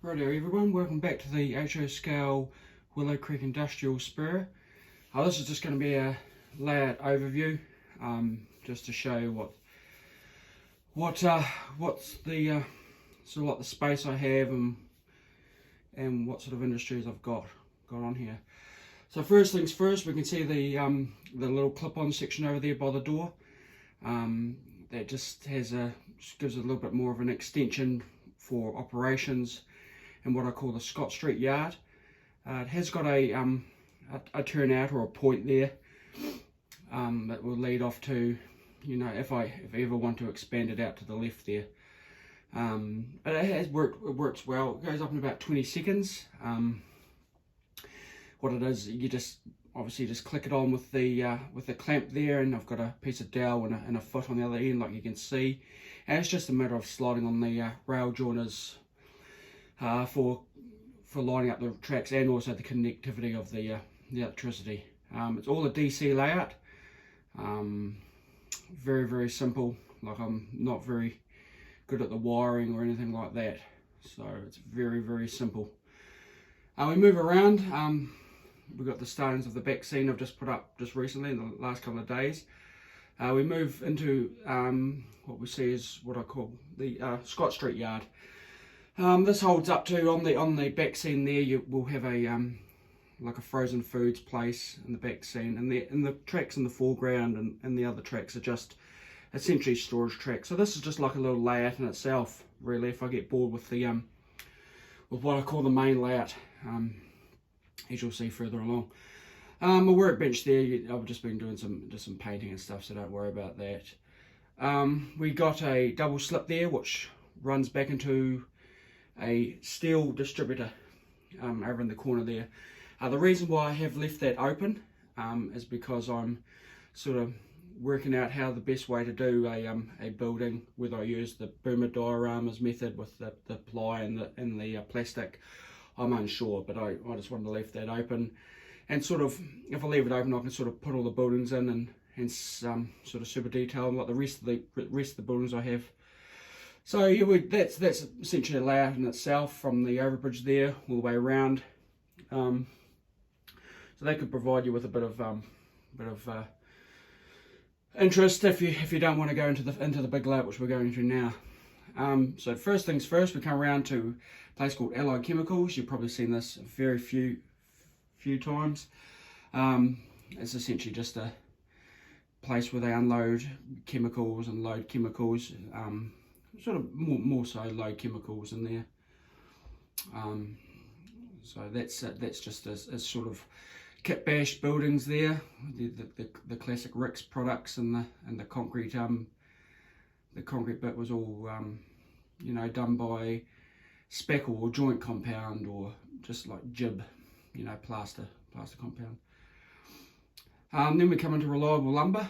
Righto everyone, welcome back to the HO Scale Willow Creek Industrial Spur. This is just going to be a layout overview, just to show you what's the sort of like the space I have and what sort of industries I've got on here. So first things first, we can see the little clip-on section over there by the door. That just gives a little bit more of an extension for operations and what I call the Scott Street yard. It has got a turnout or a point there that will lead off to, you know, if I ever want to expand it out to the left there. But it works well. It goes up in about 20 seconds. What it is, you just obviously just click it on with the clamp there, and I've got a piece of dowel and a foot on the other end, like you can see, and it's just a matter of sliding on the rail joiners for lining up the tracks and also the connectivity of the electricity. It's all a DC layout. Very simple. Like, I'm not very good at the wiring or anything like that, so it's very simple. We move around. We've got the stones of the back scene I've just put up just recently in the last couple of days. We move into what we see is what I call the Scott Street yard. This holds up to, on the back scene there, you will have a like a frozen foods place in the back scene, and the tracks in the foreground and the other tracks are just essentially storage tracks. So this is just like a little layout in itself, really, if I get bored with the with what I call the main layout, as you'll see further along. My workbench there, I've just been doing some painting and stuff, so don't worry about that. We got a double slip there which runs back into a steel distributor over in the corner there. The reason why I have left that open is because I'm sort of working out how the best way to do a building, whether I use the Boomer dioramas method with the ply and the plastic. I'm unsure, but I just wanted to leave that open, and sort of, if I leave it open, I can sort of put all the buildings in and sort of super detail like the rest of the buildings I have. So yeah, that's essentially a layout in itself, from the overbridge there all the way around. So that could provide you with a bit of interest if you don't want to go into the big layout which we're going into now. So first things first, we come around to a place called Allied Chemicals. You've probably seen this a very few times. It's essentially just a place where they unload chemicals and load chemicals. Sort of more so load chemicals in there. So that's just a sort of kit bash buildings there. The classic Rix products and the concrete. The concrete bit was all you know, done by spackle or joint compound, or just like jib, you know, plaster compound. Then we come into reliable lumber.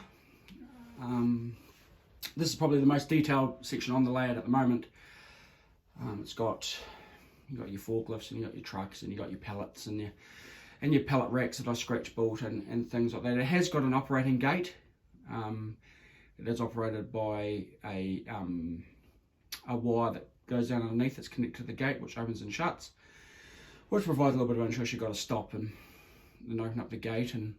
This is probably the most detailed section on the layout at the moment. You've got your forklifts, and you got your trucks, and you got your pallets and your pallet racks that I scratch built and things like that. It has got an operating gate. It is operated by a wire that goes down underneath. It's connected to the gate, which opens and shuts, which provides a little bit of interest. You've got to stop and then open up the gate and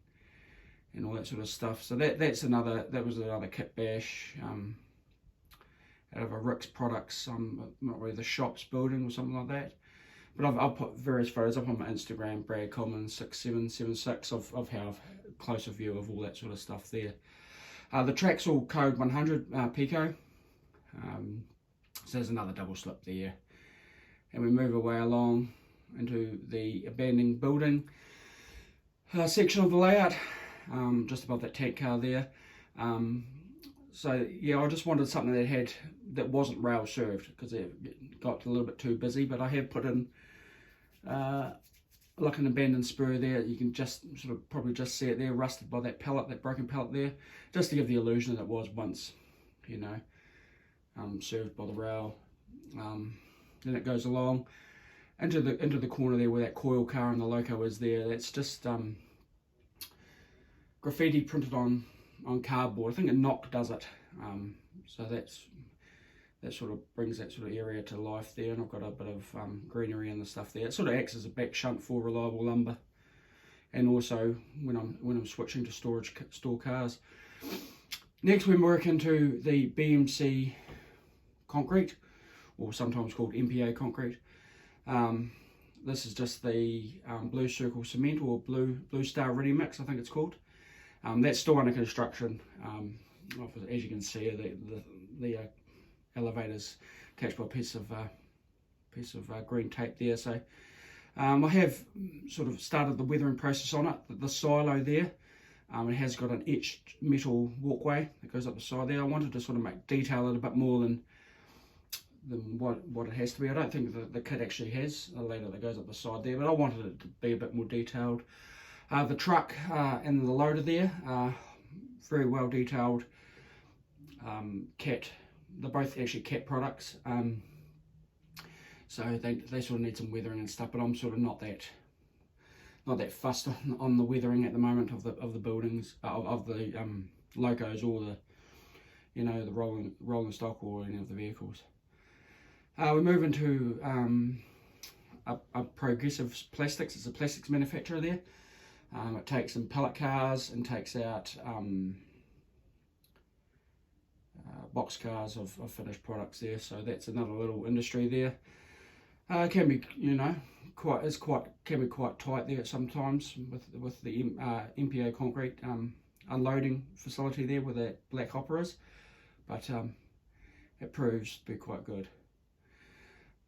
all that sort of stuff. So that was another kit bash out of a Rix Products, not really the shops building or something like that. But I'll put various photos up on my Instagram, Brad Coleman 6776, of how I've a closer view of all that sort of stuff there. The track's all code 100 pico. So there's another double slip there, and we move away along into the abandoned building section of the layout, just above that tank car there. So yeah, I just wanted something that wasn't rail served, because it got a little bit too busy. But I have put in like an abandoned spur there. You can just sort of probably just see it there, rusted by that broken pallet there, just to give the illusion that it was once, you know, served by the rail. Then it goes along into the corner there where that coil car and the loco is there. That's just graffiti printed on cardboard. I think a Knock does it. So that sort of brings that sort of area to life there, and I've got a bit of greenery and the stuff there. It sort of acts as a back shunt for reliable lumber, and also when I'm switching to store cars. Next we work into the BMC concrete, or sometimes called MPA concrete. This is just the Blue Circle cement, or Blue Star Ready Mix, I think it's called. That's still under construction. As you can see, the elevator's attached by a piece of green tape there. So I have sort of started the weathering process on it. The silo there, it has got an etched metal walkway that goes up the side there. I wanted to sort of detail it a bit more than what it has to be. I don't think the kit actually has a ladder that goes up the side there, but I wanted it to be a bit more detailed. The truck and the loader there are very well detailed Cat. They're both actually Cat products, so they sort of need some weathering and stuff, but I'm sort of not that fussed on the weathering at the moment of the buildings, of the locos, or the the rolling stock, or any of the vehicles. We move into a Progressive Plastics. It's a plastics manufacturer there. It takes in pellet cars and takes out box cars of finished products there. So that's another little industry there. Can be can be quite tight there sometimes with the MPA concrete unloading facility there where that black hopper is, but it proves to be quite good.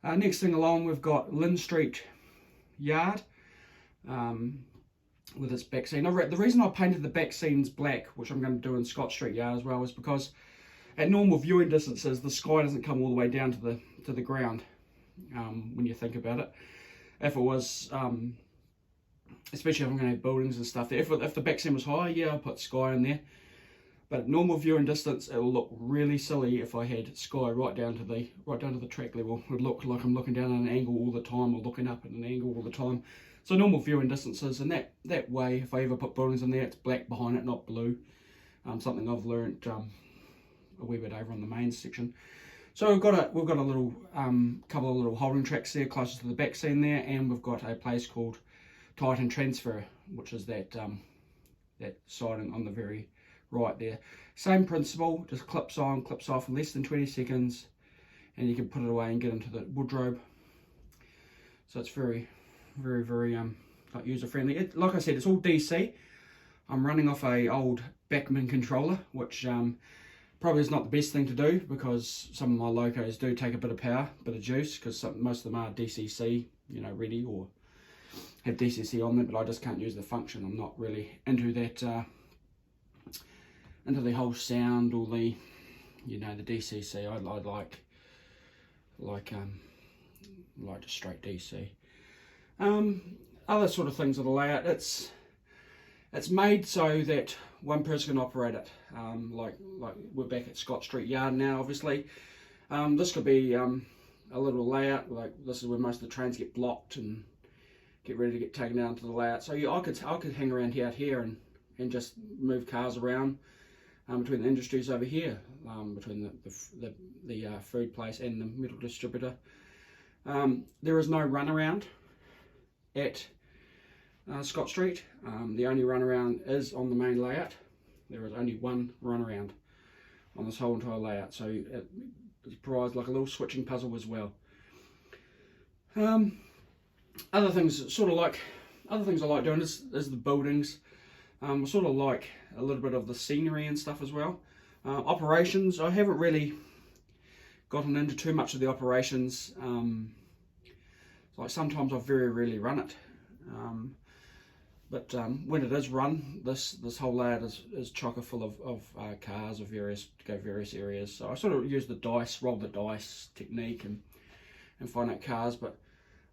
Next thing along, we've got Lynn Street Yard with its back scene. The reason I painted the back scenes black, which I'm going to do in Scott Street Yard as well, is because at normal viewing distances the sky doesn't come all the way down to the ground. When you think about it, if it was, especially if I'm going to have buildings and stuff there, if the back scene was high, yeah, I'll put sky in there. But at normal viewing distance, it will look really silly if I had sky right down to the track level. It would look like I'm looking down at an angle all the time, or looking up at an angle all the time. So normal viewing distances, and that way, if I ever put buildings in there, it's black behind it, not blue. Something I've learnt a wee bit over on the main section. So we've got a little couple of little holding tracks there closer to the back scene there, and we've got a place called Titan Transfer, which is that siding on the very right there. Same principle, just clips on, clips off in less than 20 seconds, and you can put it away and get into the wardrobe. So it's very, very, very user friendly. Like I said, it's all DC. I'm running off a old Bachmann controller, which probably is not the best thing to do, because some of my locos do take a bit of power, a bit of juice, because most of them are DCC, ready, or have DCC on them, but I just can't use the function. I'm not really into that, into the whole sound, or the, the DCC. I like just straight DC. Other sort of things of the layout. It's made so that one person can operate it. Like we're back at Scott Street Yard now, obviously. This could be a little layout, like this is where most of the trains get blocked and get ready to get taken down to the layout. So yeah, I could hang around out here and just move cars around between the industries over here, between the food place and the metal distributor. There is no runaround at Scott Street. The only runaround is on the main layout. There is only one runaround on this whole entire layout, so it provides like a little switching puzzle as well. Other things I like doing is the buildings. I sort of like a little bit of the scenery and stuff as well. Operations, I haven't really gotten into too much of the operations. Like sometimes I very rarely run it. But when it is run, this whole layout is chocker full of cars of various areas. So I sort of use roll the dice technique and find out cars. But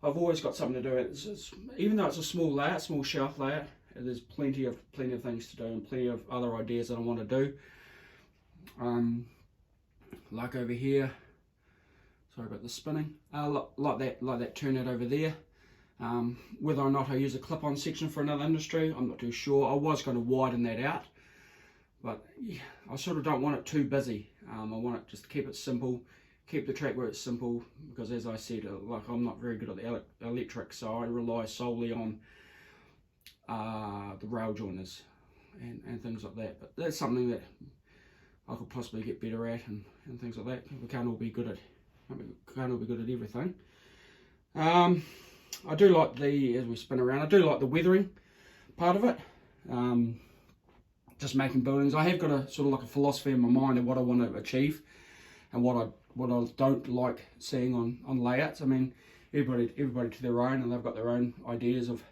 I've always got something to do. Even though it's a small layout, small shelf layout, there's plenty of things to do and plenty of other ideas that I want to do. Like over here. Sorry about the spinning. Like that turnout over there. Whether or not I use a clip-on section for another industry, I'm not too sure. I was going to widen that out, but yeah, I sort of don't want it too busy. I want it just to keep it simple keep the track where it's simple, because as I said, like I'm not very good at the electric, so I rely solely on the rail joiners and things like that. But that's something that I could possibly get better at, and things like that. We can't all be good at everything. I do like as we spin around, I do like the weathering part of it. Just making buildings. I have got a sort of like a philosophy in my mind of what I want to achieve and what I don't like seeing on layouts. I mean, everybody to their own, and they've got their own ideas of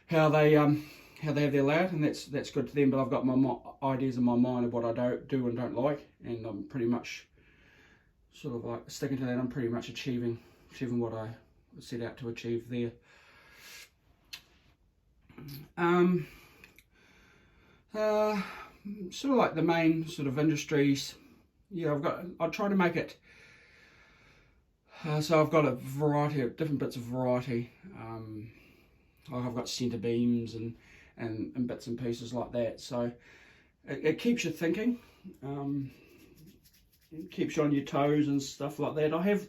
how they have their layout, and that's good to them. But I've got my ideas in my mind of what I do and don't like, and I'm pretty much sort of like sticking to that. I'm pretty much achieving what I set out to achieve there. Sort of like the main sort of industries. Yeah, I try to make it so I've got a variety of different bits of variety. I've got centre beams and bits and pieces like that. So it keeps you thinking. It keeps you on your toes and stuff like that. I have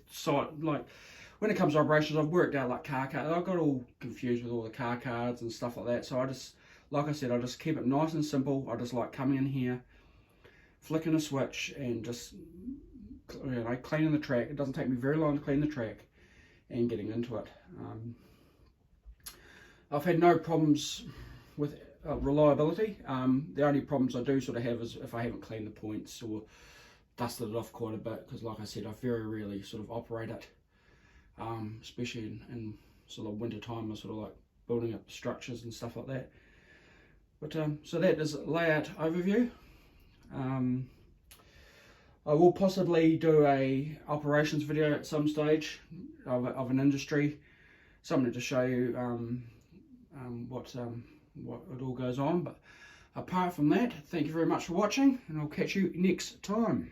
like when it comes to operations, I've worked out like car cards. I got all confused with all the car cards and stuff like that. So I just, like I said, I just keep it nice and simple. I just like coming in here, flicking a switch, and just cleaning the track. It doesn't take me very long to clean the track and getting into it. I've had no problems with reliability. The only problems I do sort of have is if I haven't cleaned the points or dusted it off quite a bit, because like I said, I very rarely sort of operate it, especially in sort of winter time. I sort of like building up structures and stuff like that. But so that is a layout overview. I will possibly do a operations video at some stage of an industry, something to show you what it all goes on. But apart from that, thank you very much for watching, and I'll catch you next time.